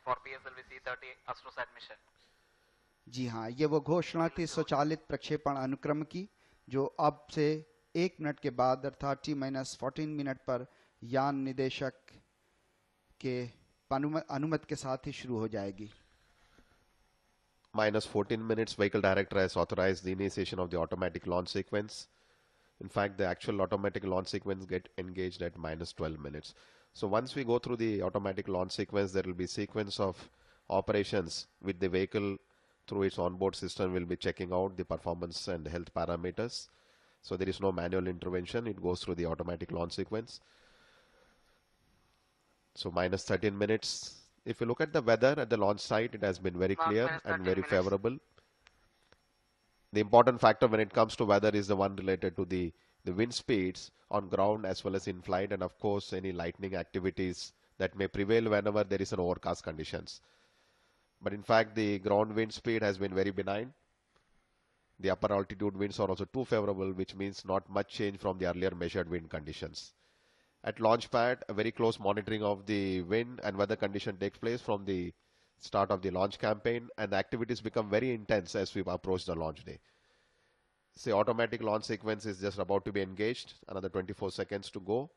for PSLV C-30 Astrosat mission. जी हाँ, ये वो घोषणा थी स्वचालित प्रक्षेपण अनुक्रम की, जो अब से 1 मिनट के बाद अर्थात T-14 मिनट पर यान निदेशक के अनुमति के साथ ही शुरू हो जाएगी। -14 minutes, vehicle director has authorized the initiation of the automatic launch sequence. In fact, the actual automatic launch sequence get engaged at -12 minutes. So once we go through the automatic launch sequence, there will be sequence of operations with the vehicle through its onboard system will be checking out the performance and health parameters. So there is no manual intervention. It goes through the automatic launch sequence. So -13 minutes. If you look at the weather at the launch site, it has been very clear and very favorable. The important factor when it comes to weather is the one related to the wind speeds on ground as well as in flight, and of course any lightning activities that may prevail whenever there is an overcast conditions. But in fact, the ground wind speed has been very benign. The upper altitude winds are also too favorable, which means not much change from the earlier measured wind conditions. At launch pad, a very close monitoring of the wind and weather condition takes place from the start of the launch campaign, and the activities become very intense as we approach the launch day. The automatic launch sequence is just about to be engaged, another 24 seconds to go.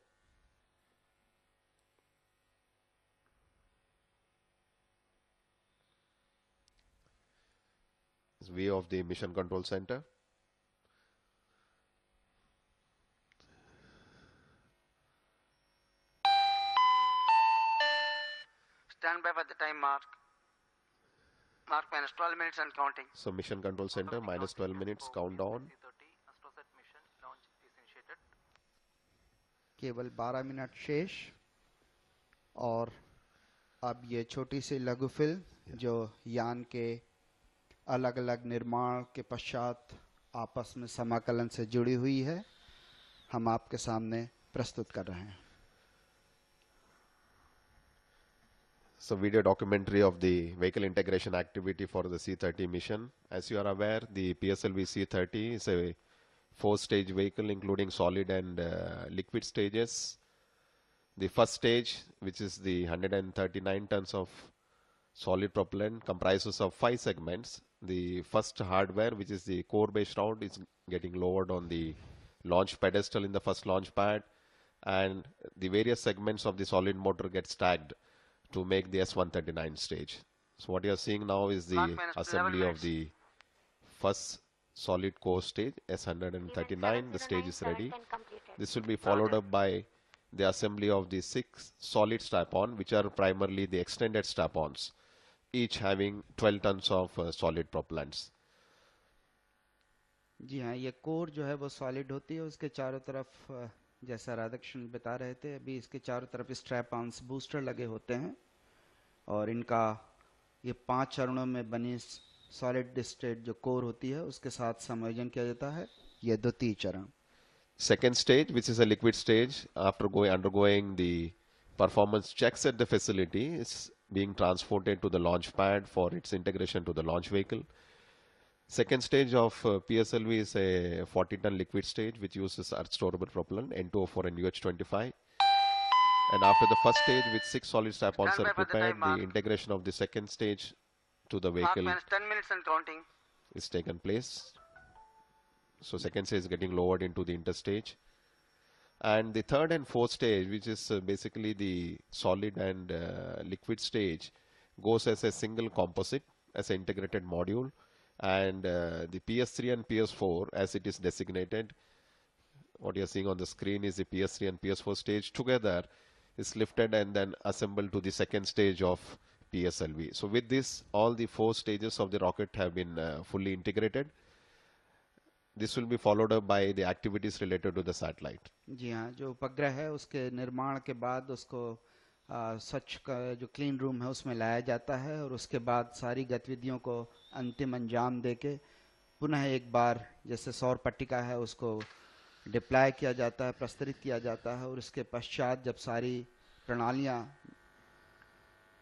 This view of the mission control center. Stand by for the time mark. Mark -12 minutes and counting. So mission control center, -12 minutes, countdown. केवल 12 minute शेष, और अब ये छोटी सी लघु film जो यान के अलग अलग निर्माण के पश्चात आपस में समाकलन से जुड़ी हुई है, हम आपके सामने प्रस्तुत कर रहे हैं। So video documentary of the vehicle integration activity for the C-30 mission. As you are aware, the PSLV C-30 is a 4-stage vehicle including solid and liquid stages. The first stage, which is the 139 tons of solid propellant, comprises of 5 segments. The first hardware, which is the core base round, is getting lowered on the launch pedestal in the first launch pad, and the various segments of the solid motor get stacked to make the S139 stage. So what you are seeing now is the assembly of the first solid core stage, S139. The stage is ready. This will be followed up by the assembly of the 6 solid strap-on, which are primarily the extended strap-ons, each having 12 tons of solid propellants. जी हाँ, ये core जो है वो solid होती है, उसके चारों तरफ जैसा राधाकृष्ण बता रहे थे, अभी इसके चारों तरफ स्ट्रैप ऑन्स बूस्टर लगे होते हैं, और इनका ये 5 चरणों में बनी सॉलिड स्टेट जो कोर होती है उसके साथ समायोजन किया जाता है। ये द्वितीय चरण। Second stage, which is a liquid stage, after undergoing the performance checks at the facility, is being transported to the launch pad for its integration to the launch vehicle. Second stage of PSLV is a 40-ton liquid stage which uses earth storable propellant N2O4 and UH-25. And after the first stage, with 6 solid strap-ons are prepared, the integration of the second stage to the vehicle -10 minutes and counting is taken place. So second stage is getting lowered into the interstage. And the third and fourth stage, which is basically the solid and liquid stage, goes as a single composite, as an integrated module. And the PS3 and PS4, as it is designated, what you are seeing on the screen is the PS3 and PS4 stage together is lifted and then assembled to the second stage of PSLV. So with this, all the 4 stages of the rocket have been fully integrated. This will be followed up by the activities related to the satellite. जी हाँ, जो उपग्रह है उसके निर्माण के बाद उसको सच का जो क्लीन रूम है उसमें लाया जाता है, और उसके बाद सारी गतिविधियों को अंतिम अंजाम देके पुनः एक बार जैसे सौर पट्टिका है उसको डिप्लॉय किया जाता है, प्रस्तुत किया जाता है, और उसके पश्चात जब सारी प्रणालियां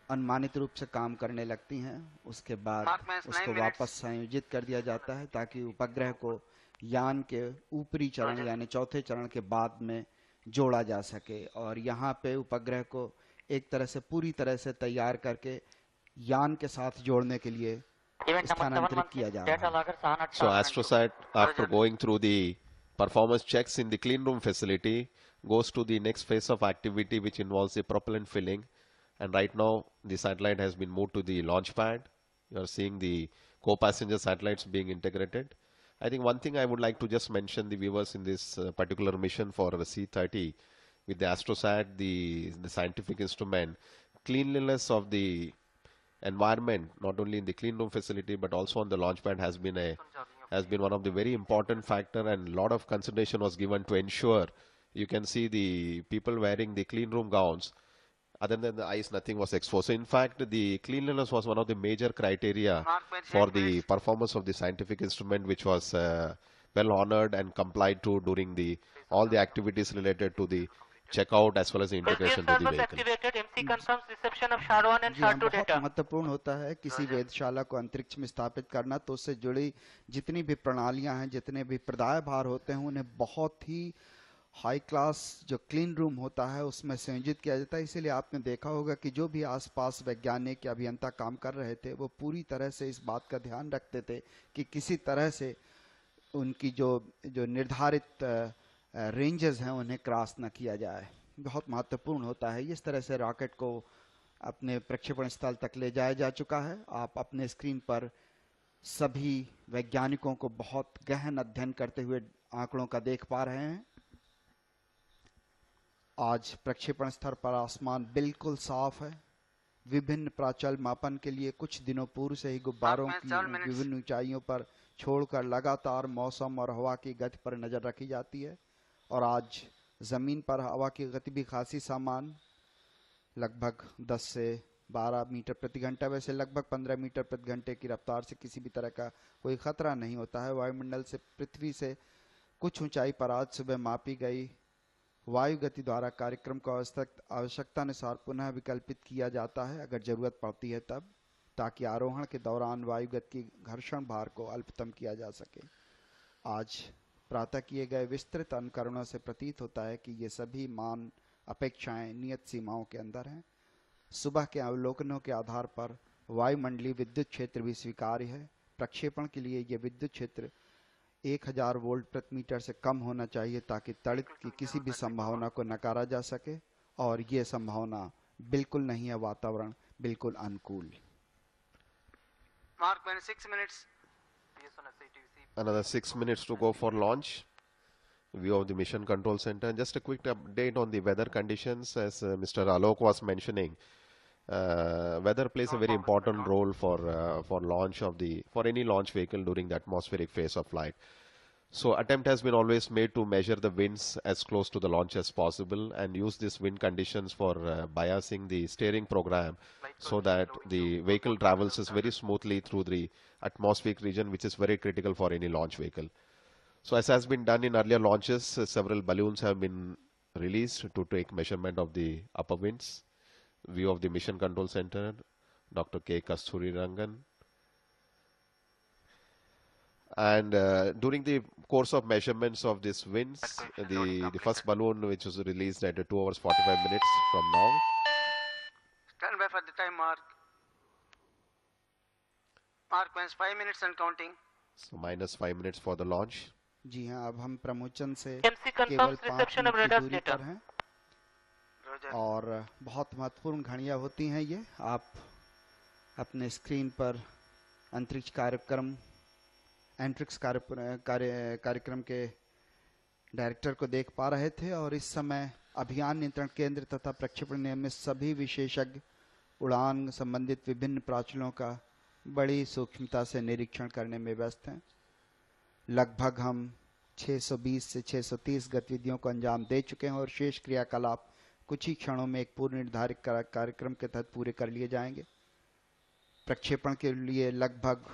अनुमानित रूप से काम करने लगती हैं, उसके बाद उसको वापस संयोजित कर दिया जाता है ताकि उपग्रह को यान के ऊपरी चरण यानी चौथे चरण के बाद में जोड़ा जा सके। और यहाँ पे उपग्रह को एक तरह से पूरी तरह से तैयार करके यान के साथ जोड़ने के लिए Event number स्थानांतरित किया 716, जा data रहा है। logger Sahanat So Shah. AstroSat, after going through the performance checks in the clean room facility, goes to the next phase of activity, which involves the propellant filling. And right now, the satellite has been moved to the launch pad. You are seeing the co-passenger satellites being integrated. I think one thing I would like to just mention the viewers in this particular mission for C-30 with the AstroSat, the scientific instrument, cleanliness of the environment, not only in the clean room facility but also on the launch pad, has been one of the very important factor, and a lot of consideration was given to ensure. You can see the people wearing the clean room gowns. Other than the eyes, nothing was exposed. So in fact, the cleanliness was one of the major criteria for the performance of the scientific instrument, which was well honored and complied to during all the activities related to the checkout as well as the integration to the Service vehicle. activated. MC confirms reception of Shah 1 and ji Shah हाँ, 2 बहुत data. महत्वपूर्ण होता है किसी वेधशाला को अंतरिक्ष में स्थापित करना, तो उससे जुड़ी जितनी भी प्रणालियां हैं, जितने भी प्रदाय भार होते हैं, उन्हें बहुत ही हाई क्लास जो क्लीन रूम होता है उसमें संयोजित किया जाता है। इसीलिए आपने देखा होगा कि जो भी आसपास वैज्ञानिक या अभियंता काम कर रहे थे, वो पूरी तरह से इस बात का ध्यान रखते थे कि किसी तरह से उनकी जो निर्धारित रेंजेस हैं उन्हें क्रॉस न किया जाए। बहुत महत्वपूर्ण होता है। इस तरह से रॉकेट को अपने प्रक्षेपण स्थल तक ले जाया जा चुका है। आप अपने स्क्रीन पर सभी वैज्ञानिकों को बहुत गहन अध्ययन करते हुए आंकड़ों का देख पा रहे हैं। आज प्रक्षेपण स्तर पर आसमान बिल्कुल साफ है। विभिन्न प्राचल मापन के लिए कुछ दिनों पूर्व से ही गुब्बारों की विभिन्न ऊंचाइयों पर छोड़कर लगातार मौसम और हवा की गति पर नजर रखी जाती है, और आज जमीन पर हवा की गति भी खासी सामान, लगभग 10 से 12 मीटर प्रति घंटा, वैसे लगभग 15 मीटर प्रति घंटे की रफ्तार से किसी भी तरह का कोई खतरा नहीं होता है। वायुमंडल से पृथ्वी से कुछ ऊंचाई पर आज सुबह मापी गई वायु गति द्वारा कार्यक्रम को आवश्यकता अनुसार पुनः विकल्पित किया जाता है अगर जरूरत पड़ती है तब, ताकि आरोहण के दौरान वायु गति की घर्षण भार को अल्पतम किया जा सके। आज प्रातः किए गए विस्तृत अनुकरणों से प्रतीत होता है कि ये सभी मान अपेक्षाएं नियत सीमाओं के अंदर हैं। सुबह के अवलोकनों के आधार पर वायुमंडलीय विद्युत क्षेत्र भी स्वीकार्य है। प्रक्षेपण के लिए ये विद्युत क्षेत्र 1000 वोल्ट प्रति मीटर से कम होना चाहिए ताकि तड़ित की किसी भी संभावना को नकारा जा सके, और ये संभावना बिल्कुल नहीं है। वातावरण बिल्कुल अनुकूल। Mark 6 minutes. Another 6 minutes to go for launch. View of the mission control center. Just a quick update on the weather conditions. As Mr. Alok was mentioning, weather plays a very important role for launch of for any launch vehicle during the atmospheric phase of flight. So attempt has been always made to measure the winds as close to the launch as possible and use these wind conditions for biasing the steering program so that the vehicle travels very smoothly through the atmospheric region, which is very critical for any launch vehicle. So as has been done in earlier launches, several balloons have been released to take measurement of the upper winds. View of the mission control center, Dr. K. Kasturi Rangan. And during the course of measurements of these winds, the first balloon, which was released at 2 hours 45 minutes from now. Stand by for the time mark. Mark means 5 minutes and counting. So minus 5 minutes for the launch. जी हाँ, अब हम प्रमोचन से MC केवल confirms 5 reception of minute की radar दूरी data. पर हैं, और बहुत महत्वपूर्ण घड़ियां होती हैं ये। आप अपने स्क्रीन पर अंतरिक्ष कार्यक्रम के डायरेक्टर को देख पा रहे थे, और इस समय अभियान नियंत्रण केंद्र तथा प्रक्षेपण नियम में सभी विशेषज्ञ उड़ान संबंधित विभिन्न प्राचलों का बड़ी सूक्ष्मता से निरीक्षण करने में व्यस्त हैं। लगभग हम 620 से 630 गतिविधियों को अंजाम दे चुके हैं, और शेष क्रियाकलाप कुछ ही क्षणों में एक पूर्व निर्धारित कार्यक्रम के तहत पूरे कर लिए जाएंगे। प्रक्षेपण के लिए लगभग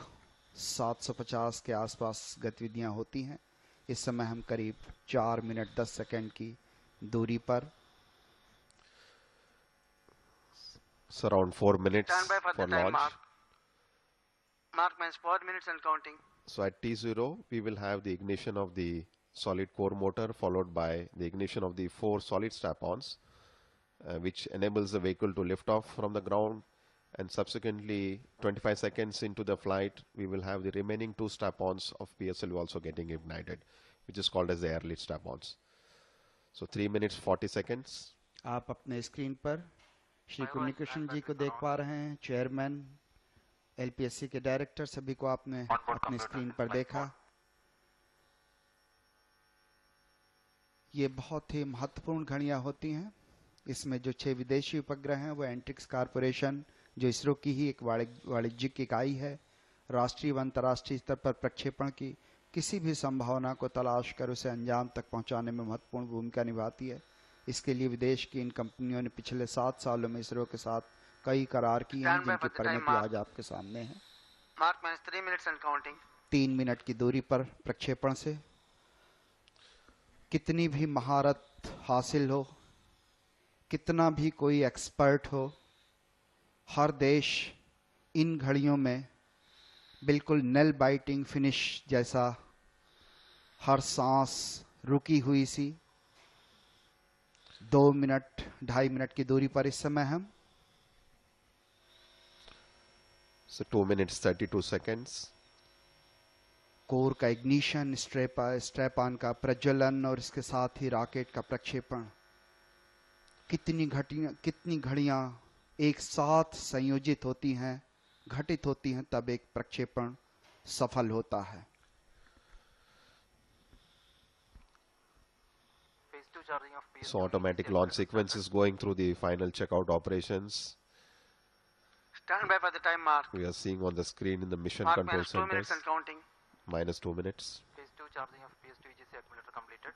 750 के आसपास गतिविधियां होती हैं। इस समय हम करीब 4 मिनट 10 सेकंड की दूरी पर। So around 4 minutes Stand by for for the time launch. mark. Mark means 4 minutes and counting. So at T0, we will have the ignition of the solid core motor followed by the ignition of the 4 solid strap-ons. which enables the vehicle to lift off from the ground, and subsequently 25 seconds into the flight we will have the remaining 2 strap-ons of PSLV also getting ignited, which is called as the airlift strap-ons. So 3 minutes 40 seconds. आप अपने screen पर श्री कुन्नीकृष्ण जी को देख पा रहे हैं, chairman, LPSC के director, सभी को आपने अपनी स्क्रीन पर देखा। ये बहुत ही महत्वपूर्ण घड़ियां होती हैं। इसमें जो 6 विदेशी उपग्रह हैं वो एंट्रिक्स कॉरपोरेशन, जो इसरो की ही एक वाणिज्यिक इकाई है, राष्ट्रीय व अंतर्राष्ट्रीय स्तर पर प्रक्षेपण की किसी भी संभावना को तलाश कर उसे अंजाम तक पहुंचाने में महत्वपूर्ण भूमिका निभाती है। इसके लिए विदेश की इन कंपनियों ने पिछले 7 सालों में इसरो के साथ कई करार किए हैं, जिनकी परिणति आज आपके सामने है। Mark minus 3 minutes and counting. 3 minute की दूरी पर प्रक्षेपण से कितनी भी महारत हासिल हो, कितना भी कोई एक्सपर्ट हो, हर देश इन घड़ियों में बिल्कुल नेल बाइटिंग फिनिश जैसा हर सांस रुकी हुई सी 2 मिनट 2.5 मिनट की दूरी पर इस समय हम। So 2 minutes 32 seconds. कोर का इग्निशन, स्ट्रैप ऑन का प्रज्वलन और इसके साथ ही रॉकेट का प्रक्षेपण, कितनी घड़ियां एक साथ संयोजित होती हैं, घटित होती हैं, तब एक प्रक्षेपण सफल होता है। Phase 2 charging of PSLV. So automatic launch sequence is going through the final checkout operations. Stand by for the time mark. We are seeing on the screen in the mission Mark control minus 2 minutes centers. and counting. Minus 2 minutes. Phase 2 charging of PS2 EGC accumulator completed.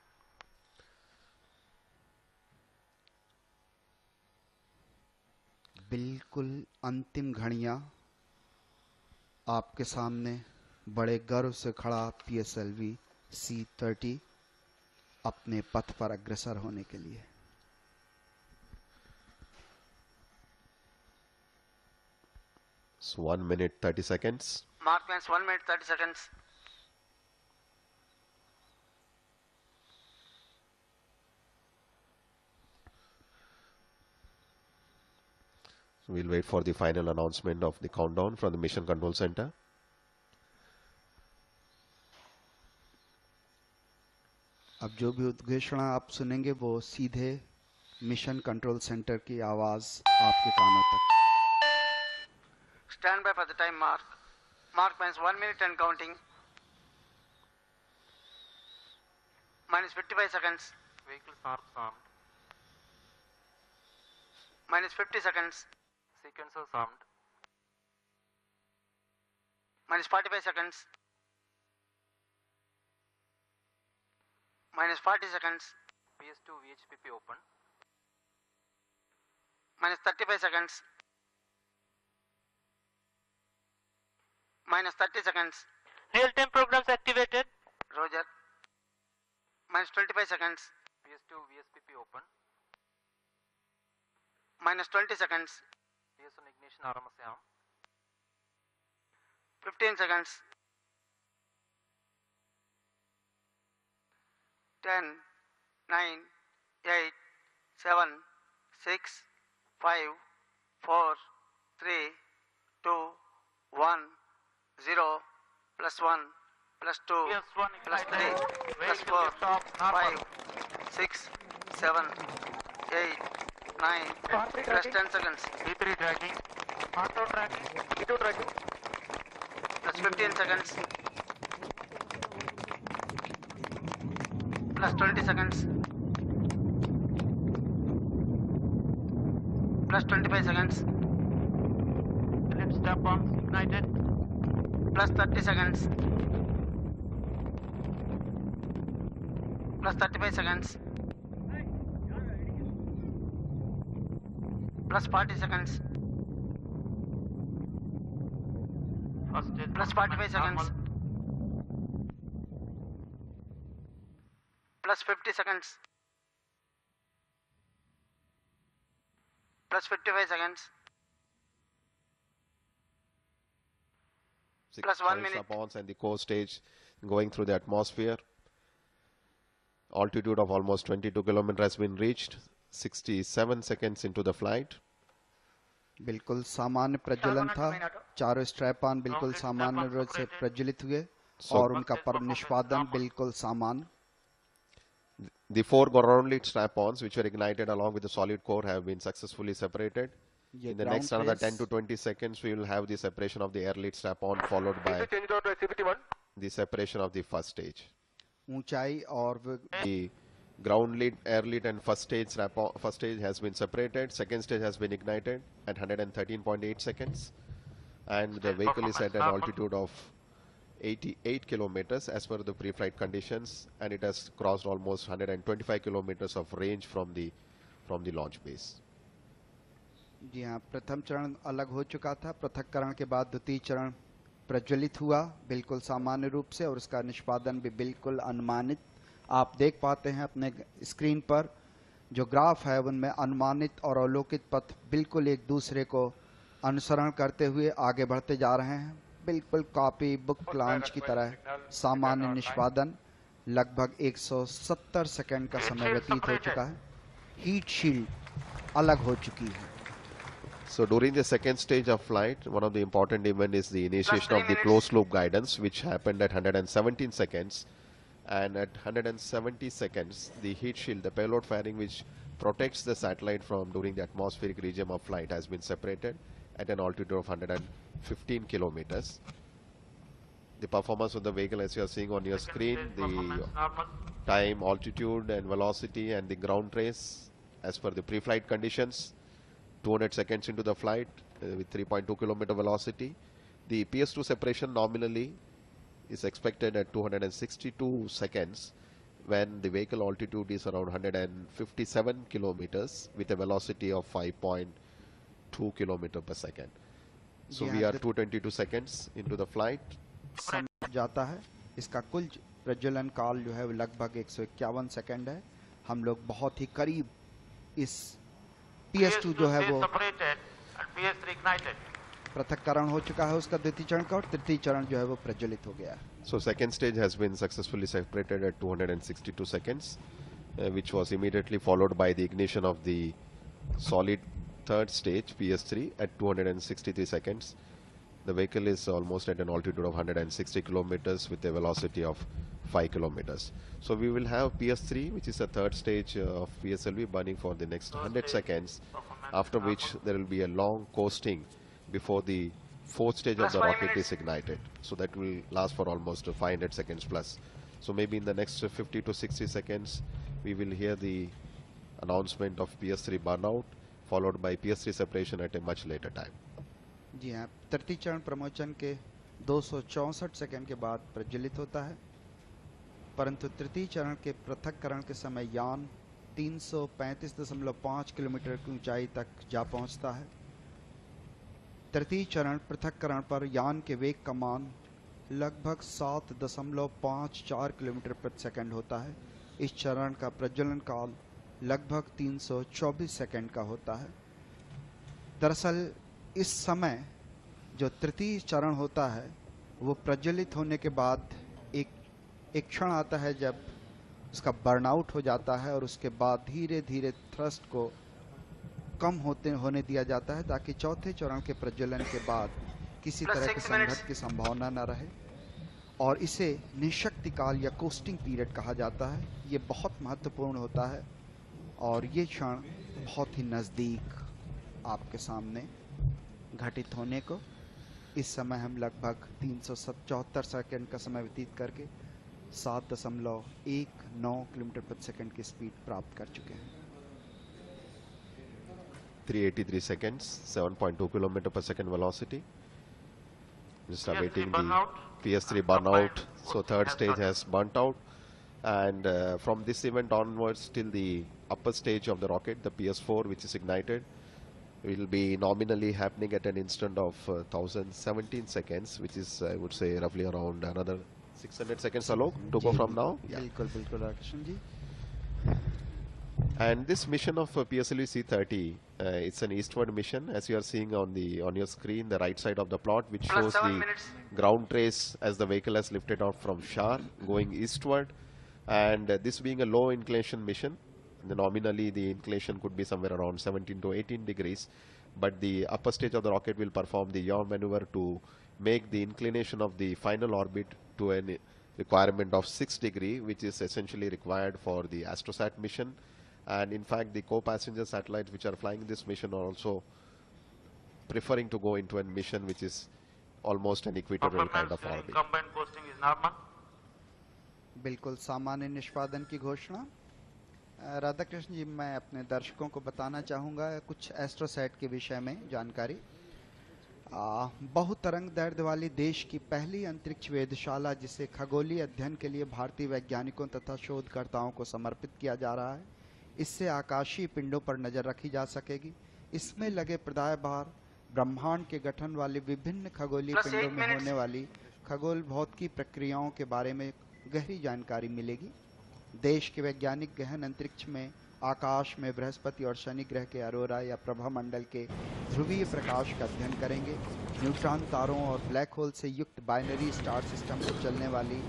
बिल्कुल अंतिम घड़ियां आपके सामने बड़े गर्व से खड़ा PSLV C30 अपने पथ पर अग्रसर होने के लिए। So 1 minute 30 seconds. Mark minus 1 minute 30 seconds. So we'll wait for the final announcement of the countdown from the mission control center. अब जो भी उद्घोषणा आप सुनेंगे वो सीधे मिशन कंट्रोल सेंटर की आवाज आपके कानों तक। Stand by for the time mark. Mark minus 1 minute and counting. Minus 55 seconds. Vehicles arms armed. Minus 50 seconds. Sequencers armed. Minus 45 seconds. Minus 40 seconds. PS2 VHPP open. Minus 35 seconds. Minus 30 seconds. Real-time programs activated. Roger. Minus 25 seconds. PS2 VSPP open. Minus 20 seconds. PS1 ignition RMS arm. 15 seconds. 10, 9, 8, 7, 6, 5, 4, 3, 2, 1, 0, plus 1, plus 2, PS1 plus 3, ignited. plus Vehicle 4, liftoff, normal. 5, 6, 7, 8, 9, Battery plus tracking. 10 seconds, B3 tracking. Auto tracking. B2 tracking. plus 15 seconds, plus 20 seconds, plus 25 seconds, Lift strap-ons ignited. plus 30 seconds, plus 35 seconds, plus 40 seconds, First stage plus 45 seconds, normal. plus 50 seconds, plus 55 seconds, plus 1 minute. Strap-ons and the core stage going through the atmosphere. Altitude of almost 22 kilometers has been reached. 67 seconds into the flight. बिल्कुल सामान्य प्रज्वलन था, चारों strap on बिल्कुल सामान्य रूप से प्रज्वलित हुए और उनका निष्पादन बिल्कुल सामान्य। The four ground lead strap-ons, which were ignited along with the solid core, have been successfully separated. In the next another 10 to 20 seconds, we will have the separation of the air lead strap-on, followed by change out to CPT1. the separation of the first stage. ऊंचाई और The ground lead, air lead, and first stage has been separated. Second stage has been ignited at 113.8 seconds, and the vehicle is at an altitude of 88 kilometers as per the pre-flight conditions, and it has crossed almost 125 kilometers of range from the launch base. जी हाँ, प्रथम चरण अलग हो चुका था। पृथक्करण के बाद द्वितीय चरण प्रज्वलित हुआ बिल्कुल सामान्य रूप से और उसका निष्पादन भी बिल्कुल अनुमानित। आप देख पाते हैं अपने स्क्रीन पर जो ग्राफ है उनमें अनुमानित और अवलोकित पथ बिल्कुल एक दूसरे को अनुसरण करते हुए आगे बढ़ते जा रहे हैं, बिल्कुल कॉपी बुक लॉन्च की तरह। सामान्य निष्पादन लगभग 170 सेकंड का समय व्यतीत हो चुका है। हीट शील्ड अलग हो चुकी है। So during the second stage of flight, one of the important event is the initiation of the closed loop guidance, which happened at 117 seconds. And at 170 seconds, the heat shield, the payload fairing which protects the satellite from during the atmospheric regime of flight, has been separated at an altitude of 115 kilometers. The performance of the vehicle, as you are seeing on your screen, the time, altitude and velocity and the ground trace as per the pre-flight conditions. 200 seconds into the flight with 3.2 kilometer velocity. The PS2 separation nominally is expected at 262 seconds when the vehicle altitude is around 157 kilometers with a velocity of 5.2 kilometer per second. So we are 222 seconds into the flight. समय जाता है। इसका कुल प्रज्वलन काल जो है वो लगभग 151 सेकंड है। हम लोग बहुत ही करीब इस PS2 जो है वो पृथक्करण हो चुका है उसका द्वितीय चरण का, और तृतीय चरण जो है वो प्रज्वलित हो गया है। So second stage has been successfully separated at 262 seconds, which was immediately followed by the ignition of the solid third stage PS3 at 263 seconds. The vehicle is almost at an altitude of 160 kilometers with a velocity of 5 kilometers. So we will have PS3, which is the third stage of PSLV, burning for the next 100 seconds, after which there will be a long coasting before the fourth stage of the rocket is ignited. So that will last for almost 500 seconds plus. So maybe in the next 50 to 60 seconds, we will hear the announcement of PS3 burnout, followed by PS3 separation at a much later time. जी हाँ, तृतीय चरण प्रमोचन के 264 second के बाद प्रज्वलित होता है, परंतु तृतीय चरण के पृथक्करण के समय यान 335.5 किलोमीटर की ऊंचाई तक जा पहुंचता है। तृतीय चरण पृथक्करण पर यान के वेग का मान लगभग 7.54 किलोमीटर प्रति सेकंड होता है। इस चरण का प्रज्वलन काल लगभग 324 सेकंड का होता है। दरअसल इस समय जो तृतीय चरण होता है वो प्रज्वलित होने के बाद एक क्षण आता है जब उसका बर्नआउट हो जाता है, और उसके बाद धीरे धीरे थ्रस्ट को कम होने दिया जाता है ताकि चौथे चरण के प्रज्वलन के बाद किसी तरह के संघर्ष की संभावना न रहे, और इसे निशक्ति काल या कोस्टिंग पीरियड कहा जाता है। ये बहुत महत्वपूर्ण होता है और ये क्षण बहुत ही नज़दीक आपके सामने घटित होने को। इस समय हम लगभग 374 सेकंड का समय व्यतीत करके 7.19 किलोमीटर प्रति सेकंड की स्पीड प्राप्त कर चुके हैं। 383 seconds, 7.2 kilometer per second velocity. Just awaiting the PS3 burnout. So third stage has burnt out, and from this event onwards till the upper stage of the rocket, the PS4, which is ignited, will be nominally happening at an instant of 1017 seconds, which is, I would say, roughly around another 600 seconds alone to go from now. बिल्कुल बिल्कुल Rakesh ji. And this mission of PSLV C30, it's an eastward mission, as you are seeing on your screen, the right side of the plot, which shows the ground trace as the vehicle has lifted off from Shar, going eastward. And this being a low inclination mission, Nominally, the inclination could be somewhere around 17 to 18 degrees, but the upper stage of the rocket will perform the yaw maneuver to make the inclination of the final orbit to a requirement of 6 degree, which is essentially required for the Astrosat mission. And in fact, the co-passenger satellites which are flying this mission are also preferring to go into a mission which is almost an equatorial kind Performance of during orbit. combined coasting is normal. बिल्कुल सामान्य निष्पादन की घोषणा। राधाकृष्ण जी, मैं अपने दर्शकों को बताना चाहूँगा कुछ एस्ट्रोसैट के विषय में जानकारी। बहुतरंग दैर्ध्य वाली देश की पहली अंतरिक्ष वेधशाला, जिसे खगोलीय अध्ययन के लिए भारतीय वैज्ञानिकों तथा शोधकर्ताओं को समर्पित किया जा रहा है। इससे आकाशीय पिंडों पर नजर रखी जा सकेगी। इसमें लगे पर्दाभार ब्रह्मांड के गठन वाले विभिन्न खगोलीय Plus पिंडों 8 में minutes. होने वाली खगोल भौतिकी प्रक्रियाओं के बारे में गहरी जानकारी मिलेगी। देश के वैज्ञानिक गहन अंतरिक्ष में आकाश में बृहस्पति और शनि ग्रह के अरोरा या प्रभा मंडल के ध्रुवीय प्रकाश का अध्ययन करेंगे। न्यूट्रॉन तारों और ब्लैक होल से युक्त बाइनरी स्टार सिस्टम पर चलने वाली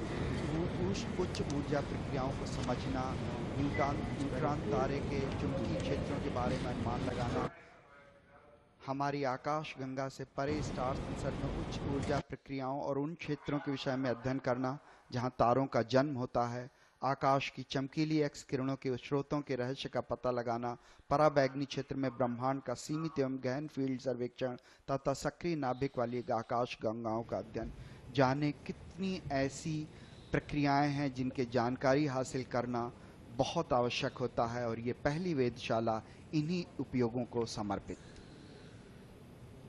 उच्च ऊर्जा प्रक्रियाओं को समझना, न्यूट्रॉन तारे के चुंबकीय क्षेत्रों के बारे में अनुमान लगाना, हमारी आकाश गंगा से परे स्टार संसर्ग में उच्च ऊर्जा प्रक्रियाओं और उन क्षेत्रों के विषय में अध्ययन करना जहां तारों का जन्म होता है, आकाश की चमकीली एक्स किरणों के स्रोतों के रहस्य का पता लगाना, पराबैंगनी क्षेत्र में ब्रह्मांड का सीमित एवं गहन फील्ड सर्वेक्षण तथा सक्रिय नाभिक वाली आकाश गंगाओं का अध्ययन। जाने कितनी ऐसी प्रक्रियाएं हैं जिनके जानकारी हासिल करना बहुत आवश्यक होता है, और ये पहली वेधशाला इन्हीं उपयोगों को समर्पित।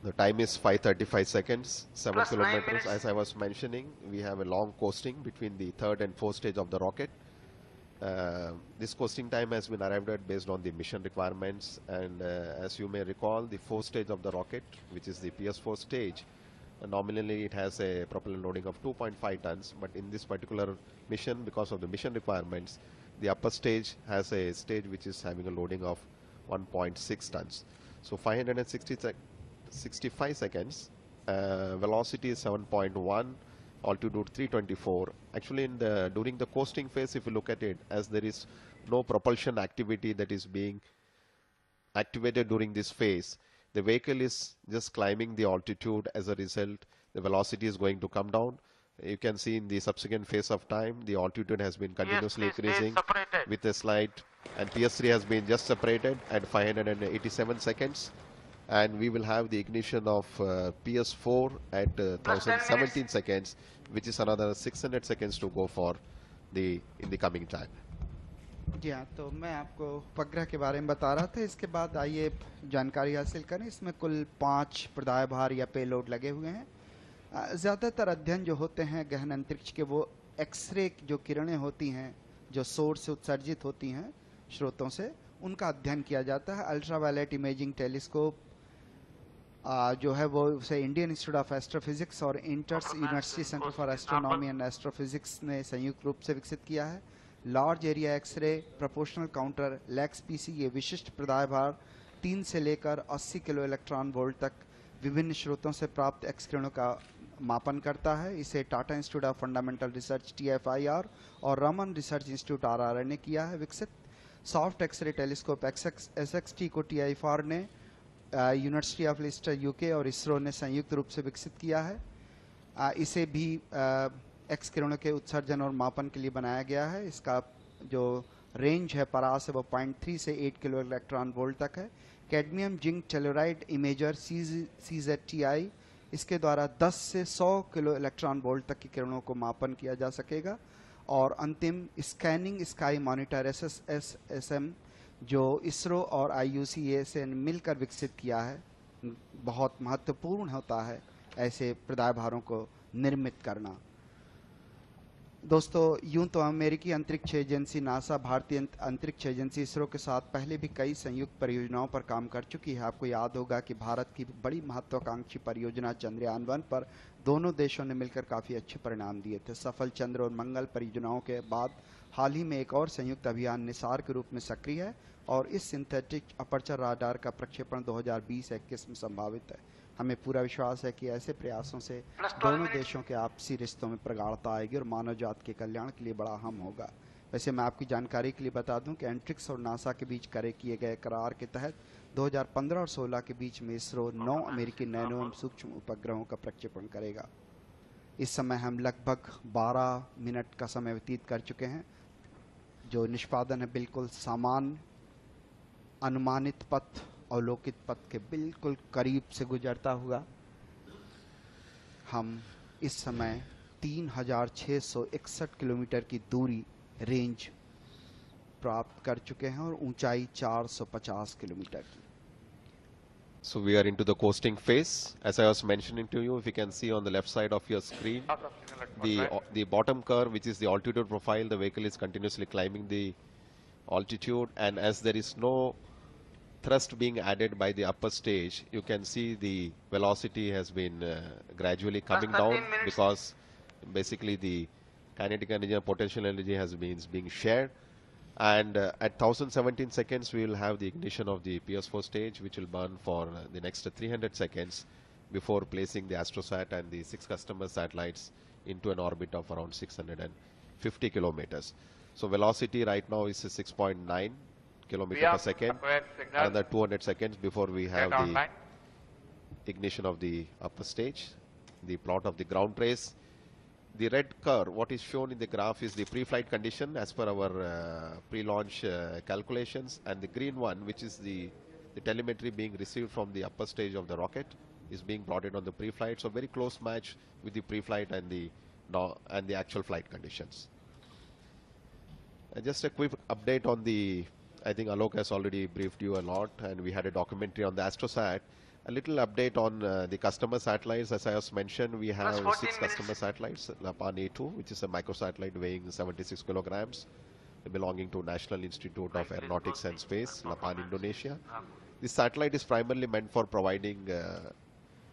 The time is 5:35 seconds, 7 Plus 9 kilometers. minutes. As I was mentioning, we have a long coasting between the third and fourth stage of the rocket. This coasting time has been arrived at based on the mission requirements, and as you may recall, the fourth stage of the rocket, which is the PS4 stage, nominally it has a propellant loading of 2.5 tons, but in this particular mission, because of the mission requirements, the upper stage has a stage which is having a loading of 1.6 tons. So 565 seconds, velocity is 7.1, altitude 324. Actually, during the coasting phase, if you look at it, as there is no propulsion activity that is being activated during this phase, the vehicle is just climbing the altitude. As a result, the velocity is going to come down. You can see in the subsequent phase of time, the altitude has been continuously PS3 stays increasing separated. with a slight, and PS3 has been just separated at 587 seconds. And we will have the ignition of PS4 at 1017 seconds, which is another 600 seconds to go for in the coming time. जी हाँ, तो मैं आपको उपग्रह के बारे में बता रहा था। इसके बाद आइए जानकारी हासिल करें। इसमें कुल 5 पर्दाभार या पेलोड लगे हुए हैं। ज़्यादातर अध्ययन जो होते हैं गहन अंतरिक्ष के, वो एक्सरे जो किरणें होती हैं, जो सोर्स से उत्सर्जित होती हैं स्रोतों से, उनका अध्ययन किया जाता है। अल्ट्रावायलेट इमेजिंग टेलीस्कोप जो है वो उसे इंडियन इंस्टीट्यूट ऑफ एस्ट्रोफिजिक्स और inter university centre for astronomy and astrophysics ने संयुक्त रूप से विकसित किया है। Large area X-ray proportional counter LAXPC ये विशिष्ट पर्दाभार 3 से लेकर 80 किलो इलेक्ट्रॉन वोल्ट तक विभिन्न स्रोतों से प्राप्त एक्स किरणों का मापन करता है। इसे Tata institute of fundamental research TFIR और रमन रिसर्च इंस्टीट्यूट RR ने किया है विकसित। सॉफ्ट एक्सरे टेलीस्कोप SXT को TIFR ने यूनिवर्सिटी ऑफ लिस्टर UK और इसरो ने संयुक्त रूप से विकसित किया है। इसे भी एक्स किरणों के उत्सर्जन और मापन के लिए बनाया गया है। इसका जो रेंज है परास है वो 0.3 से 8 किलो इलेक्ट्रॉन वोल्ट तक है। कैडमियम जिंक टेलोराइड इमेजर CZTI, इसके द्वारा 10 से 100 किलो इलेक्ट्रॉन वोल्ट तक की किरणों को मापन किया जा सकेगा। और अंतिम स्कैनिंग स्काई मॉनिटर SSM जो इसरो और IUCA से मिलकर विकसित किया है, बहुत महत्वपूर्ण होता है ऐसे पर्दाभारों को निर्मित करना। दोस्तों, यूं तो अमेरिकी अंतरिक्ष एजेंसी नासा, भारतीय अंतरिक्ष एजेंसी इसरो के साथ पहले भी कई संयुक्त परियोजनाओं पर काम कर चुकी है। आपको याद होगा कि भारत की बड़ी महत्वाकांक्षी परियोजना चंद्रयान-1 पर दोनों देशों ने मिलकर काफ़ी अच्छे परिणाम दिए थे। सफल चंद्र और मंगल परियोजनाओं के बाद हाल ही में एक और संयुक्त अभियान निसार के रूप में सक्रिय है और इस सिंथेटिक अपर्चर राडार का प्रक्षेपण 2020-21 में संभावित है। हमें पूरा विश्वास है कि ऐसे प्रयासों से दोनों देशों के आपसी रिश्तों में प्रगाढ़ता आएगी और मानव जात के कल्याण के लिए बड़ा अहम होगा। वैसे मैं आपकी जानकारी के लिए बता दूं कि एंट्रिक्स और नासा के बीच किए गए करार के तहत 2015 और 16 के बीच में इसरो 9 अमेरिकी नैनो एवं सूक्ष्म उपग्रहों का प्रक्षेपण करेगा। इस समय हम लगभग 12 मिनट का समय व्यतीत कर चुके हैं। जो निष्पादन है बिल्कुल सामान्य अनुमानित पथ अवलोकित पथ के बिल्कुल करीब से गुजरता हुआ। हम इस समय 3661 किलोमीटर की दूरी रेंज प्राप्त कर चुके हैं और ऊंचाई 450 किलोमीटर की। So we are into the coasting phase. As I was mentioning to you, if you can see on the left side of your screen, the bottom curve, which is the altitude profile, the vehicle is continuously climbing the altitude, and as there is no thrust being added by the upper stage, you can see the velocity has been gradually coming down because basically the kinetic energy and potential energy has been being shared. And at 1017 seconds we will have the ignition of the PS4 stage, which will burn for the next 300 seconds before placing the Astrosat and the 6 customer satellites into an orbit of around 650 kilometers. So velocity right now is 6.9 kilometer per second. Another 200 seconds before we have the ignition of the upper stage. The plot of the ground trace. The red curve, what is shown in the graph, is the pre-flight condition as per our pre-launch calculations, and the green one, which is the telemetry being received from the upper stage of the rocket, is being brought in on the pre-flight. So very close match with the pre-flight and the actual flight conditions. Just a quick update on the, I think Alok has already briefed you a lot, and we had a documentary on the Astrosat. A little update on the customer satellites. As I was mentioned, we have 6 customer satellites. Lapan A2, which is a microsatellite weighing 76 kilograms, belonging to National Institute of Aeronautics and Space, Lapan, Indonesia. This satellite is primarily meant for providing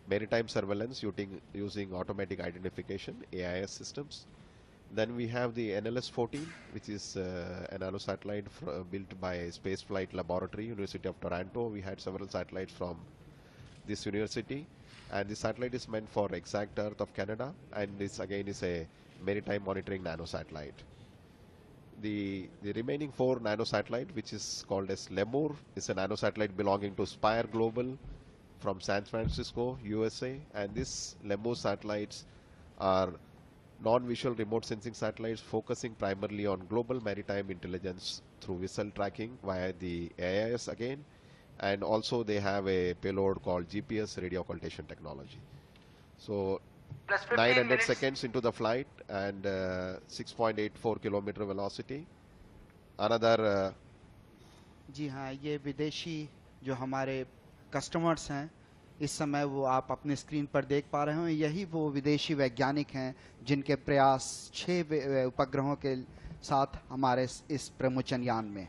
maritime surveillance using automatic identification, AIS systems. Then we have the NLS-14, which is a nanosatellite built by Spaceflight Laboratory, University of Toronto. We had several satellites from this university, and the satellite is meant for exact Earth of Canada, and this again is a maritime monitoring nanosatellite. The remaining 4 nanosatellite, which is called as Lemur, is a nanosatellite belonging to Spire Global from San Francisco, USA, and these Lemur satellites are non-visual remote sensing satellites focusing primarily on global maritime intelligence through vessel tracking via the AIS again. And also they have a payload called GPS radio occultation technology. So 900 seconds into the flight and 6.84 kilometer velocity. Another जी हाँ, ये विदेशी जो हमारे customers हैं इस समय वो आप अपने स्क्रीन पर देख पा रहे हो, यही वो विदेशी वैज्ञानिक हैं जिनके प्रयास 6 उपग्रहों के साथ हमारे इस प्रमोचन यान में।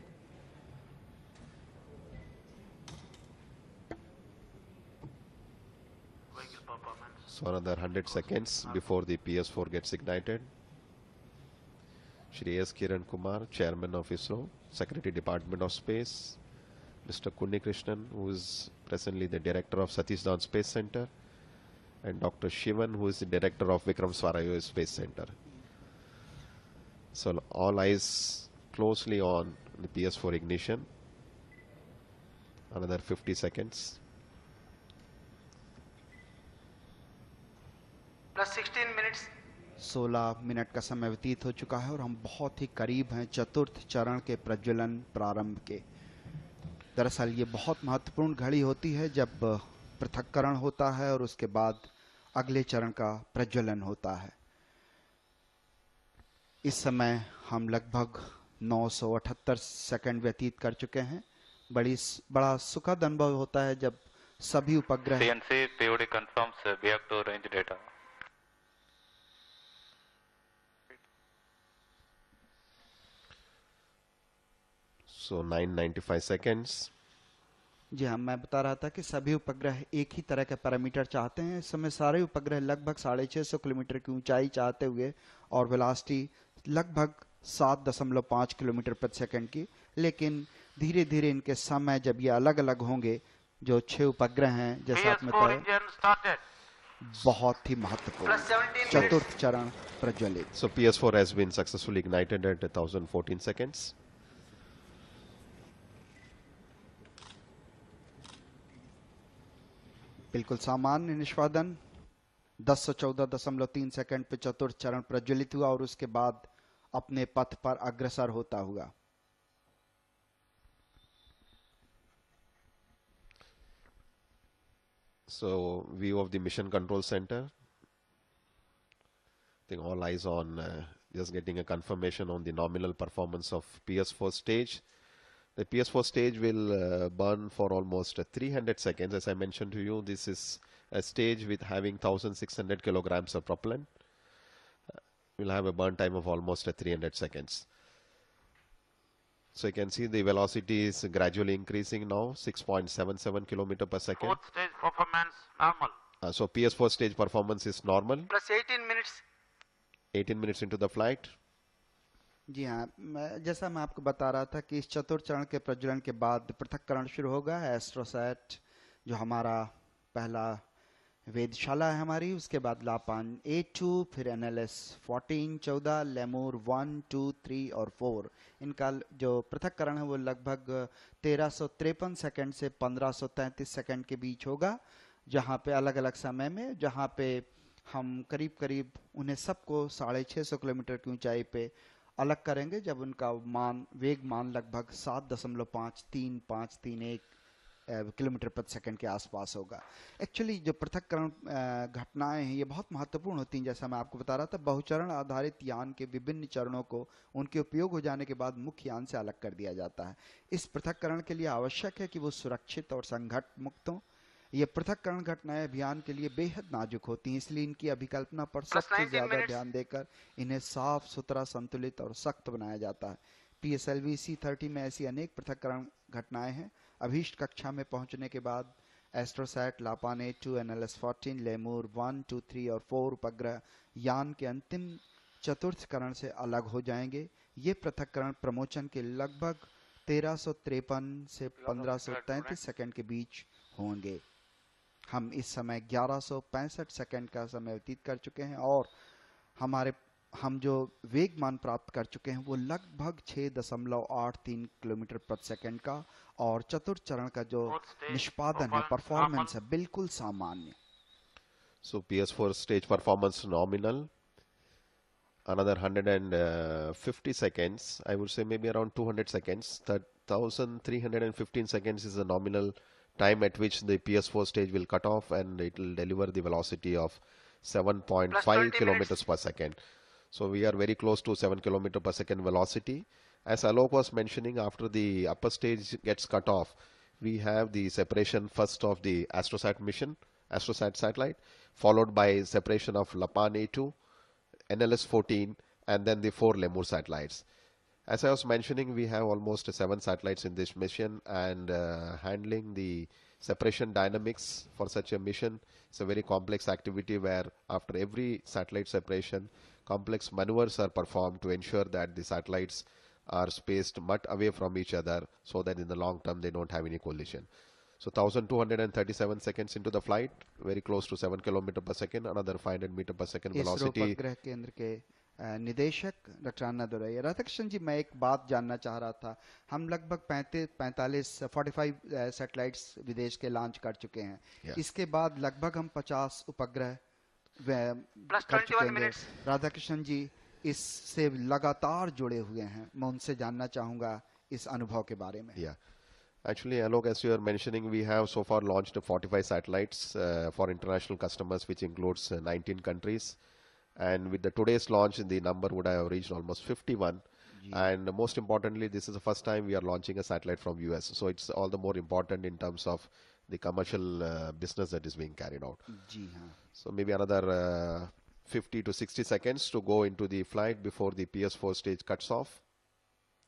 So another 100 seconds before the PS4 gets ignited. Shri S. Kiran Kumar, Chairman of ISRO, Secretary Department of Space, Mr. Kunni Krishnan, who is presently the Director of Satish Dhawan Space Center, and Dr. Shivan, who is the Director of Vikram Sarabhai Space Center. So all eyes closely on the PS4 ignition. Another 50 seconds. Plus 16 minutes. 16 minute का समय व्यतीत हो चुका है और हम बहुत ही करीब हैं चतुर्थ चरण के प्रज्वलन प्रारंभ के। दरअसल ये बहुत महत्वपूर्ण घड़ी होती है जब पृथक्करण होता है और उसके बाद अगले चरण का प्रज्वलन होता है। इस समय हम लगभग 978 सेकंड व्यतीत कर चुके हैं। बड़ा सुखद अनुभव होता है जब सभी उपग्रह CNC POD confirms BF2 range data. So 995 seconds. जी हाँ, मैं बता रहा था कि सभी उपग्रह एक ही तरह के पैरामीटर चाहते हैं। इस समय सारे उपग्रह लगभग 650 किलोमीटर की ऊंचाई चाहते हुए और वेलोसिटी लगभग 7.5 किलोमीटर प्रति सेकंड की, लेकिन धीरे धीरे इनके समय जब ये अलग अलग होंगे, जो 6 उपग्रह हैं जैसा आपने बताया, बहुत ही महत्वपूर्ण Plus 17 minutes. चतुर्थ चरण प्रज्वलित। So PS4 has been successfully ignited at 1014 seconds. बिल्कुल सामान्य निष्पादन 1014.3 सेकंड पे चतुर्थ चरण प्रज्वलित हुआ और उसके बाद अपने पथ पर अग्रसर होता हुआ। So view of the mission control center. I think all eyes on just getting a confirmation on the nominal performance of PS4 stage. The PS4 stage will burn for almost 300 seconds. As I mentioned to you, this is a stage with having 1600 kilograms of propellant. We'll have a burn time of almost 300 seconds. So you can see the velocity is gradually increasing now, 6.77 kilometer per second. Fourth stage performance normal. So PS4 stage performance is normal. Plus 18 minutes. 18 minutes into the flight. जी हाँ, जैसा मैं आपको बता रहा था कि इस चतुर्थ चरण के प्रज्वलन के बाद पृथक्करण शुरू होगा। एस्ट्रोसैट जो हमारा पहला वेधशाला है हमारी, उसके बाद लापान A2, फिर NLS 14, 14, लेमूर 1, 2, 3 और 4। इनका जो पृथक्करण है वो लगभग 1353 सेकंड से 1533 सेकंड के बीच होगा, जहाँ पे अलग अलग समय में, जहाँ पे हम करीब करीब उन्हें सबको 650 किलोमीटर की ऊंचाई पे अलग करेंगे, जब उनका वेग मान लगभग 7.53531 किलोमीटर प्रति सेकंड के आसपास होगा। एक्चुअली जो पृथक्करण घटनाएं हैं ये बहुत महत्वपूर्ण होती हैं। जैसा मैं आपको बता रहा था, बहुचरण आधारित यान के विभिन्न चरणों को उनके उपयोग हो जाने के बाद मुख्य यान से अलग कर दिया जाता है। इस पृथक्करण के लिए आवश्यक है कि वो सुरक्षित और संघट मुक्त हों। ये पृथक्करण घटनाएं अभियान के लिए बेहद नाजुक होती हैं, इसलिए इनकी अभिकल्पना पर सबसे ज्यादा ध्यान देकर इन्हें साफ सुथरा, संतुलित और सख्त बनाया जाता है। PSLV C30 में ऐसी अनेक पृथक्करण घटनाएं हैं। अभीष्ट कक्षा में पहुंचने के बाद एस्ट्रोसैट, लापान A2, NLS 14, लेमूर 1, 2, 3 और 4 उपग्रह यान के अंतिम चतुर्थकरण से अलग हो जाएंगे। ये पृथक्करण प्रमोचन के लगभग 1353 से 1533 सेकंड के बीच होंगे। हम इस समय 1165 सेकंड का समय व्यतीत कर चुके हैं और हम जो वेगमान प्राप्त कर चुके हैं वो लगभग 6.83 किलोमीटर प्रति सेकंड का, और चतुर्थ चरण का जो निष्पादन है, परफॉर्मेंस है, बिल्कुल सामान्य। So PS4 stage performance nominal. Another 150 seconds, I would say maybe around 200 seconds. 1315 seconds is the nominal time at which the PS4 stage will cut off, and it will deliver the velocity of 7.5 kilometers per second. So we are very close to 7 kilometer per second velocity. As Alok was mentioning, after the upper stage gets cut off, we have the separation first of the Astrosat mission, Astrosat satellite, followed by separation of Lapan A2, NLS 14, and then the 4 Lemur satellites. As I was mentioning, we have almost 7 satellites in this mission, and handling the separation dynamics for such a mission is a very complex activity, where after every satellite separation, complex maneuvers are performed to ensure that the satellites are spaced much away from each other, so that in the long term they don't have any collision. So 1237 seconds into the flight, very close to 7 kilometer per second, another 500 meter per second velocity. उपग्रह केंद्र के निदेशक doctor अन्ना दुरैया। राधाकृष्ण जी, मैं एक बात जानना चाह रहा था। हम लगभग 45 सैटेलाइट्स विदेश के लॉन्च कर चुके हैं। इसके बाद लगभग हम 50 उपग्रह कर चुके हैं। राधाकृष्ण जी इससे लगातार जुड़े हुए हैं, मैं उनसे जानना चाहूंगा इस अनुभव के बारे में। Actually, Alok, as you are mentioning, we have so far launched 45 satellites for international customers, which includes 19 countries. And with the today's launch, the number would have reached almost 51. And most importantly, this is the first time we are launching a satellite from US. So it's all the more important in terms of the commercial business that is being carried out. So maybe another 50 to 60 seconds to go into the flight before the PS4 stage cuts off.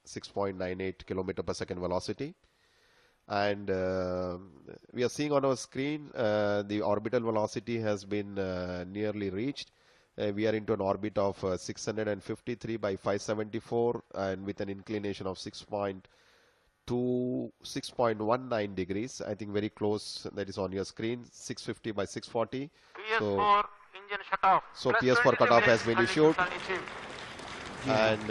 6.98 kilometer per second velocity. And we are seeing on our screen the orbital velocity has been nearly reached. We are into an orbit of 653 by 574, and with an inclination of 6.2 to 6.19 degrees. I think very close. That is on your screen. 650 by 640. PS4 engine shut off. So Plus PS4 23 cutoff has minutes, been issued, Conditions and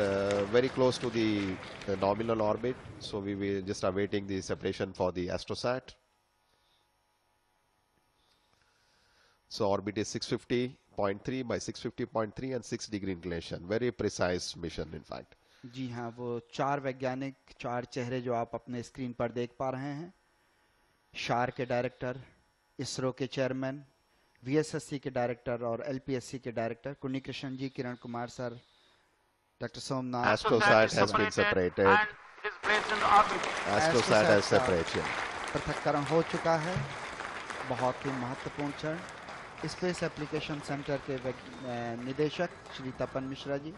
very close to the nominal orbit. So we will just awaiting the separation for the Astrosat. So orbit is 650.3 by 650.3 and 6 degree inclination. Very precise mission, in fact. जी हाँ, वो चार वैज्ञानिक, चार चेहरे जो आप अपने screen पर देख पा रहे हैं, शार के डायरेक्टर, इसरो के चेयरमैन, वीएसएससी के डायरेक्टर और एलपीएससी के director Kunhi Krishnan ji, Kiran Kumar sir, doctor Somnath. Astrosat has been separated. and it is placed in the orbit. Astrosat has का separation. पृथक्करण हो चुका है। बहुत ही महत्वपूर्ण क्षण। स्पेस एप्लीकेशन सेंटर के निदेशक श्री तपन Mishra ji.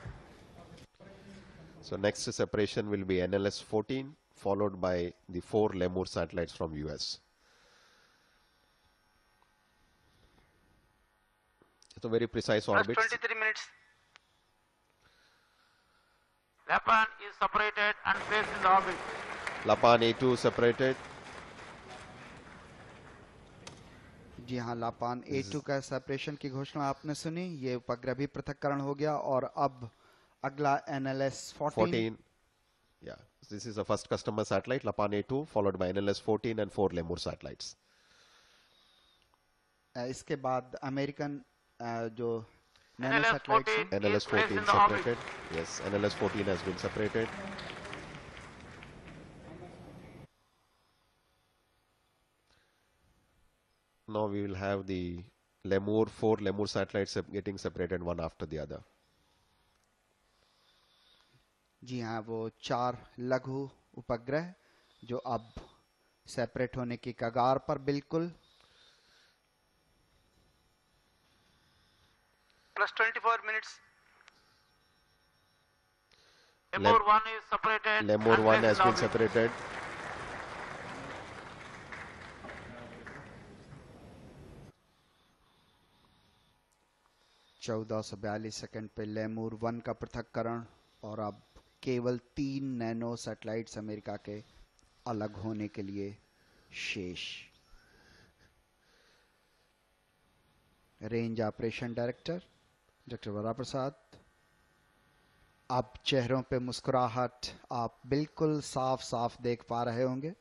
So next separation will be NLS 14, followed by the 4 Lemur satellites from US. So very precise Plus orbits. 23 minutes. Lapan is separated and placed in the orbit. Lapan A2 separated. जी हाँ, लापान A2 का separation की घोषणा आपने सुनी। ये उपग्रह भी पृथक्करण हो गया और अब अगला NLS 14। Yeah, this is the first customer satellite, Lapan A2, followed by NLS 14 and 4 Lemur satellites. इसके बाद अमेरिकन जो नैनो NLS सैटेलाइट्स 14 हैं, NLS is placed 14 in the orbit. separated. Yes, NLS 14 has been separated. Now we will have the Lemur, 4 Lemur satellites getting separated one after the other. जी हाँ, वो चार लघु उपग्रह जो अब सेपरेट होने की कगार पर बिल्कुल। Plus 24 minutes. Lemur 1 is separated. Lemur and 1 placed has in the been orbit. separated. चौदह सौ 42 सेकंड पे लेमूर 1 का पृथक्करण और अब केवल 3 नैनो सैटेलाइट्स अमेरिका के अलग होने के लिए शेष। रेंज ऑपरेशन डायरेक्टर डॉक्टर वरा प्रसाद, अब चेहरों पे मुस्कुराहट आप बिल्कुल साफ साफ देख पा रहे होंगे।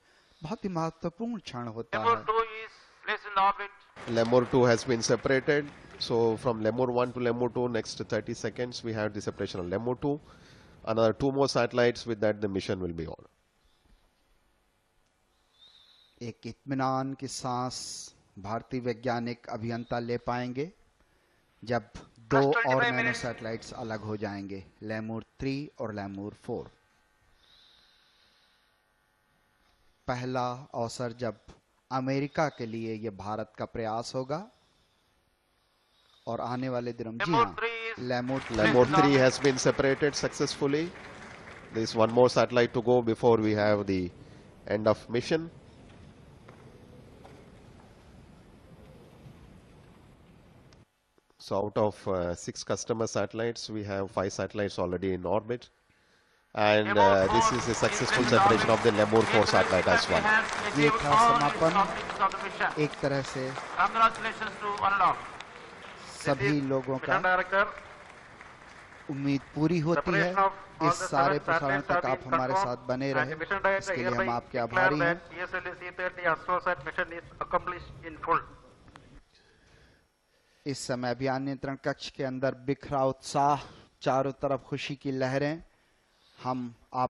बहुत ही महत्वपूर्ण क्षण होता Lemur है। 2 is placed in the orbit. Lemur 2 has been separated. So from Lemur 1 to Lemur 2, next 30 seconds, we have the separation of Lemur 2. Another 2 more satellites. With that, the mission will be on. एक इत्मीनान की सांस भारतीय वैज्ञानिक अभियंता ले पाएंगे जब 2 25 और नैनो minutes. सैटेलाइट्स अलग हो जाएंगे, लेमूर 3 और लेमूर 4। पहला अवसर जब अमेरिका के लिए यह भारत का प्रयास होगा और आने वाले दिनों जी Lemur हाँ, 3 is lemur Lemur 3 has been separated successfully. There is one more satellite to go before we have the end of mission. So out of 6 customer satellites, we have 5 satellites already in orbit. And this is a successful separation of the Lemur 4 satellite as well. ये achieved था all समापन। its objectives of the mission. एक तरह से Congratulations to one and all. सभी लोगों का Mission Director, उम्मीद पूरी होती है। separation of all इस the सारे 7 प्रसारण satellites तक have आप been हमारे confirmed, साथ बने and रहे, the Mission Director इसके लिए हम hereby आपके declare आभारी हैं। that PSLV C30 Astrosat mission is accomplished in full. इस समय अभियान नियंत्रण कक्ष के अंदर बिखरा उत्साह, चारों तरफ खुशी की लहरें। हम